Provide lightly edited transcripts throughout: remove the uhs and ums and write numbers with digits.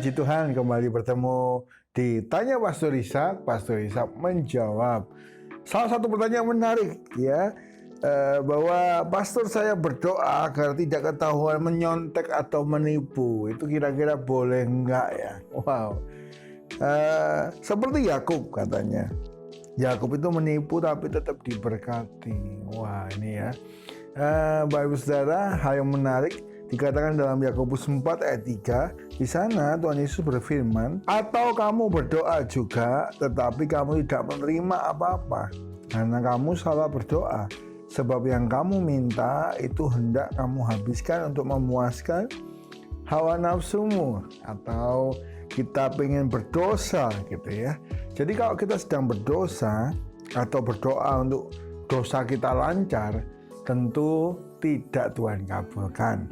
Puji Tuhan, kembali bertemu di Tanya Pastor Ishak. Pastor Ishak menjawab salah satu pertanyaan menarik ya, bahwa pastor saya berdoa agar tidak ketahuan menyontek atau menipu. Itu kira-kira boleh enggak ya? Wow. Seperti Yakub katanya. Yakub itu menipu tapi tetap diberkati. Wah, ini ya. Bapak Ibu Saudara, hal yang menarik dikatakan dalam Yakobus 4 ayat 3. Di sana Tuhan Yesus berfirman, "Atau kamu berdoa juga, tetapi kamu tidak menerima apa-apa, karena kamu salah berdoa. Sebab yang kamu minta itu hendak kamu habiskan untuk memuaskan hawa nafsumu." Atau kita pengen berdosa gitu ya. Jadi kalau kita sedang berdosa atau berdoa untuk dosa kita lancar, tentu tidak Tuhan kabulkan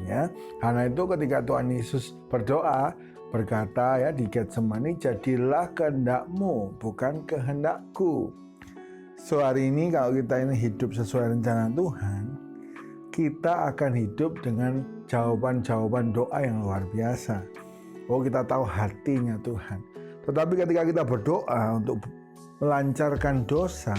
ya. Karena itu ketika Tuhan Yesus berdoa berkata ya di Getsemani, "Jadilah kehendakmu bukan kehendakku." So hari ini kalau kita ini hidup sesuai rencana Tuhan, kita akan hidup dengan jawaban-jawaban doa yang luar biasa. Oh, kita tahu hatinya Tuhan. Tetapi ketika kita berdoa untuk melancarkan dosa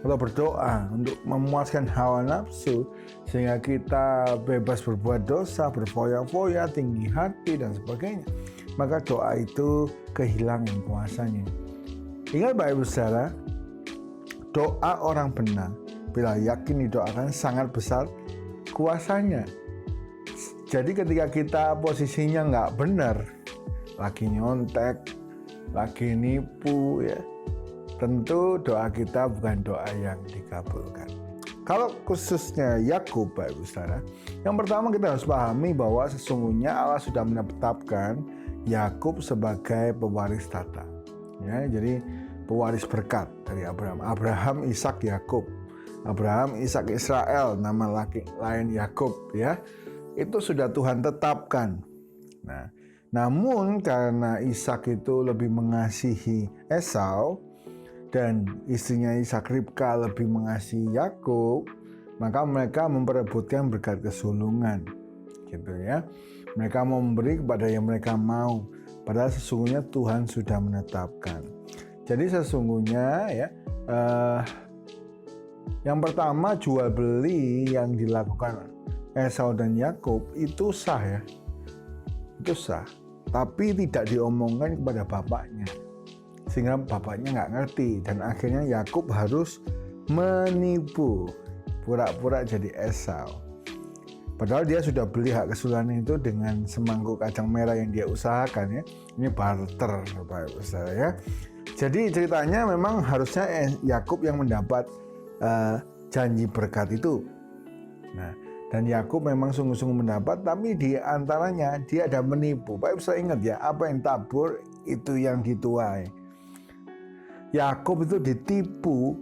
atau berdoa untuk memuaskan hawa nafsu sehingga kita bebas berbuat dosa, berfoya-foya, tinggi hati dan sebagainya, maka doa itu kehilangan kuasanya. Ingat Bapak Ibu Saudara, doa orang benar bila yakin didoakan sangat besar kuasanya. Jadi ketika kita posisinya nggak benar, lagi nyontek, lagi nipu ya, tentu doa kita bukan doa yang dikabulkan. Kalau khususnya Yakub, Bapak Ibu Saudara, yang pertama kita harus pahami bahwa sesungguhnya Allah sudah menetapkan Yakub sebagai pewaris tahta. Ya, jadi pewaris berkat dari Abraham. Abraham, Ishak, Yakub. Abraham, Ishak, Israel, nama laki lain Yakub ya. Itu sudah Tuhan tetapkan. Nah, namun karena Ishak itu lebih mengasihi Esau dan istrinya Ishak, Ribka, lebih mengasihi Yakub, maka mereka memperebutkan berkat kesulungan, gitu ya. Mereka mau memberi kepada yang mereka mau, padahal sesungguhnya Tuhan sudah menetapkan. Jadi sesungguhnya ya, yang pertama jual beli yang dilakukan Esau dan Yakub itu sah ya, itu sah, tapi tidak diomongkan kepada bapaknya, sehingga bapaknya nggak ngerti dan akhirnya Yakub harus menipu, pura-pura jadi Esau. Padahal dia sudah beli hak kesultanan itu dengan semangkuk kacang merah yang dia usahakan ya. Ini barter Bapak Ibu Saudara ya. Jadi ceritanya memang harusnya Yakub yang mendapat janji berkat itu. Nah, dan Yakub memang sungguh-sungguh mendapat, tapi di antaranya dia ada menipu. Bapak Ibu Saudara ingat ya, apa yang tabur itu yang dituai. Yakub itu ditipu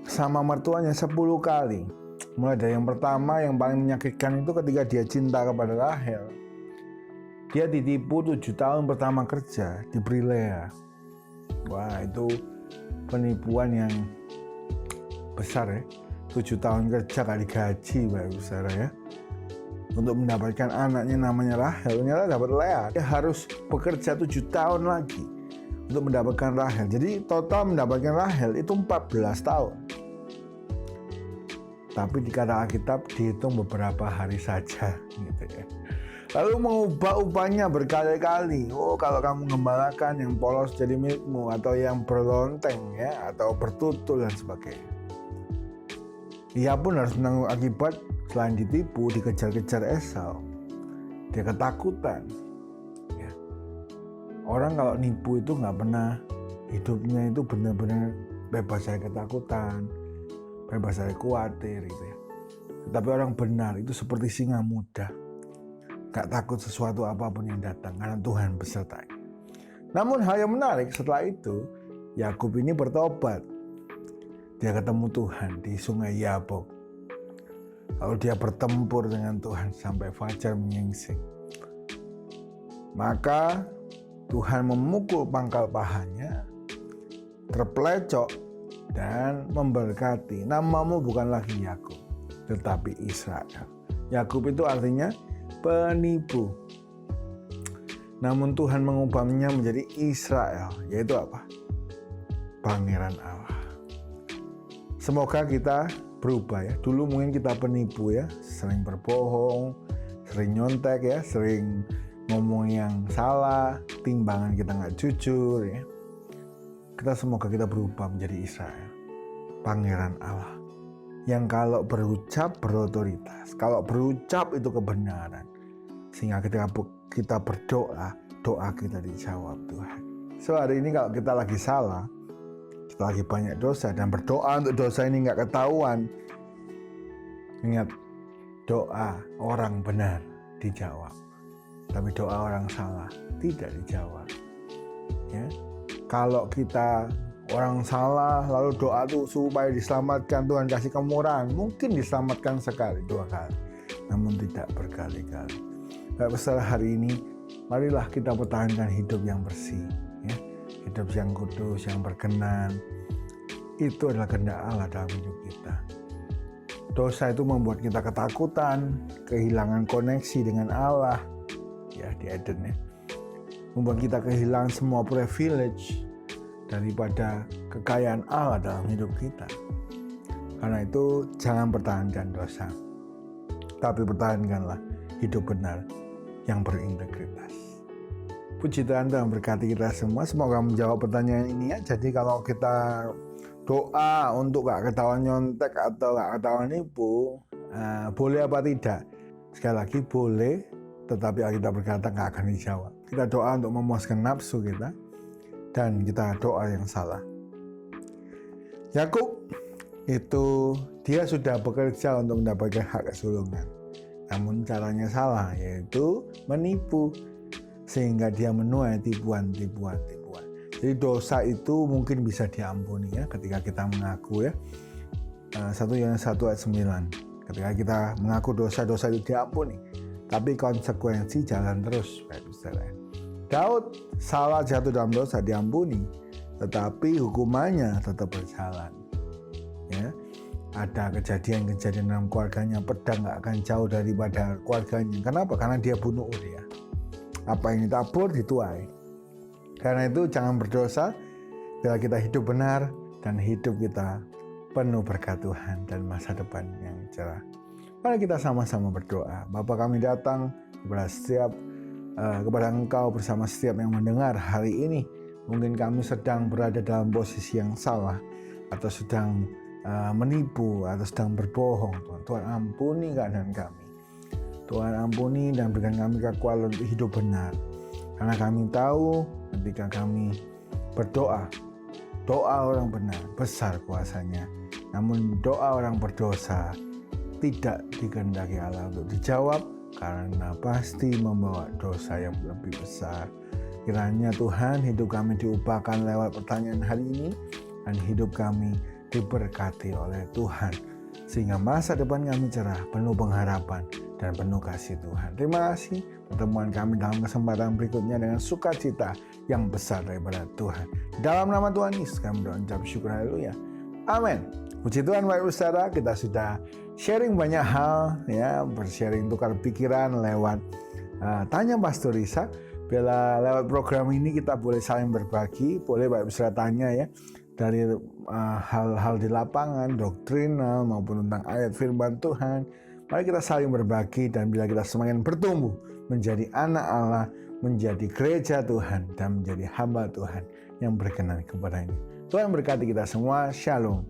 sama mertuanya 10 kali. Mulai dari yang pertama yang paling menyakitkan itu ketika dia cinta kepada Rahel. Dia ditipu 7 tahun pertama kerja diberi Lea. Wah, itu penipuan yang besar ya. 7 tahun kerja kali gaji Bapak Ibu Saudara ya. Untuk mendapatkan anaknya namanya Rahel, ternyata dapat Lea. Dia harus bekerja 7 tahun lagi untuk mendapatkan Rahel. Jadi total mendapatkan Rahel itu 14 tahun. Tapi di kata Alkitab dihitung beberapa hari saja gitu ya. Lalu mengubah upahnya berkali-kali. Oh, kalau kamu mengembalakan yang polos jadi milikmu, atau yang berlonteng ya, atau bertutul dan sebagainya. Ia pun harus menanggung akibat. Selain ditipu, dikejar-kejar Esau. Dia ketakutan ya. Orang kalau nipu itu nggak pernah hidupnya itu benar-benar bebas dari ketakutan, bebas dari khawatir gitu ya. Tetapi orang benar itu seperti singa muda, gak takut sesuatu apapun yang datang karena Tuhan besertanya. Namun hal yang menarik setelah itu, Yakub ini bertobat. Dia ketemu Tuhan di sungai Yabok. Lalu dia bertempur dengan Tuhan sampai fajar menyingsing. Maka Tuhan memukul pangkal pahanya, terpelecok dan memberkati. Namamu bukan lagi Yakub, tetapi Israel. Yakub itu artinya penipu. namun Tuhan mengubahnya menjadi Israel, yaitu apa? Pangeran Allah. Semoga kita berubah ya. Dulu mungkin kita penipu ya, sering berbohong, sering nyontek ya, sering ngomong yang salah, timbangan kita nggak jujur ya. Semoga kita berubah menjadi Israel, Pangeran Allah, yang kalau berucap berotoritas, kalau berucap itu kebenaran, sehingga ketika kita berdoa, doa kita dijawab Tuhan. So hari ini kalau kita lagi salah, kita lagi banyak dosa dan berdoa untuk dosa ini nggak ketahuan, ingat, doa orang benar dijawab, tapi doa orang salah tidak dijawab. Ya, kalau kita orang salah lalu doa itu supaya diselamatkan, Tuhan kasih kemurahan, mungkin diselamatkan sekali, 2 kali, namun tidak berkali-kali. Bapak saudara, hari ini marilah kita pertahankan hidup yang bersih, ya, hidup yang kudus, yang berkenan. Itu adalah kehendak Allah dalam hidup kita. Dosa itu membuat kita ketakutan, kehilangan koneksi dengan Allah, ya di Eden ya. Membuat kita kehilangan semua privilege daripada kekayaan Allah dalam hidup kita. Karena itu jangan pertahankan dosa, tapi pertahankanlah hidup benar yang berintegritas. Puji Tuhan, Tuhan berkati kita semua. Semoga menjawab pertanyaan ini ya. Jadi kalau kita doa untuk gak ketahuan nyontek atau gak ketahuan nipu, boleh apa tidak? Sekali lagi boleh, tetapi Alkitab berkata gak akan dijawab. Kita doa untuk memuaskan nafsu kita, dan kita doa yang salah. Yakub itu dia sudah bekerja untuk mendapatkan hak kesulungan, namun caranya salah, yaitu menipu, sehingga dia menuai tipuan. Jadi dosa itu mungkin bisa diampuni ya ketika kita mengaku ya. 1 Yohanes 1 ayat 9. Ketika kita mengaku dosa itu diampuni. Tapi konsekuensi jalan terus, Bapak Saudara. Daud salah jatuh dalam dosa diampuni, tetapi hukumannya tetap berjalan. Ya. Ada kejadian-kejadian dalam keluarganya, pedang gak akan jauh daripada keluarganya. Kenapa? Karena dia bunuh Uria. Apa yang ditabur dituai. Karena itu jangan berdosa, bila kita hidup benar dan hidup kita penuh berkat Tuhan dan masa depan yang cerah. Mari kita sama-sama berdoa. Bapa, kami datang kepada Engkau bersama setiap yang mendengar hari ini. Mungkin kami sedang berada dalam posisi yang salah, atau sedang menipu, atau sedang berbohong. Tuhan ampuni keadaan kami. Tuhan ampuni dan berikan kami kekuatan untuk hidup benar. Karena kami tahu ketika kami berdoa, doa orang benar besar kuasanya. Namun doa orang berdosa tidak dikehendaki Allah untuk dijawab, karena pasti membawa dosa yang lebih besar. Kiranya Tuhan, hidup kami diubahkan lewat pertanyaan hari ini, dan hidup kami diberkati oleh Tuhan, sehingga masa depan kami cerah, penuh pengharapan dan penuh kasih Tuhan. Terima kasih. Pertemuan kami dalam kesempatan berikutnya dengan sukacita yang besar daripada Tuhan. Dalam nama Tuhan Yesus kami berucap syukur, haleluya. Amin. Puji Tuhan, Bapak Saudara, kita sudah sharing banyak hal ya, bersharing tukar pikiran lewat Tanya Pastor Ishak. Bila lewat program ini kita boleh saling berbagi, boleh Bapak Saudara tanya ya, dari hal-hal di lapangan, doktrinal maupun tentang ayat firman Tuhan. Mari kita saling berbagi, dan bila kita semakin bertumbuh menjadi anak Allah, menjadi gereja Tuhan, dan menjadi hamba Tuhan yang berkenan kepada-Nya. Tuhan berkati kita semua. Shalom.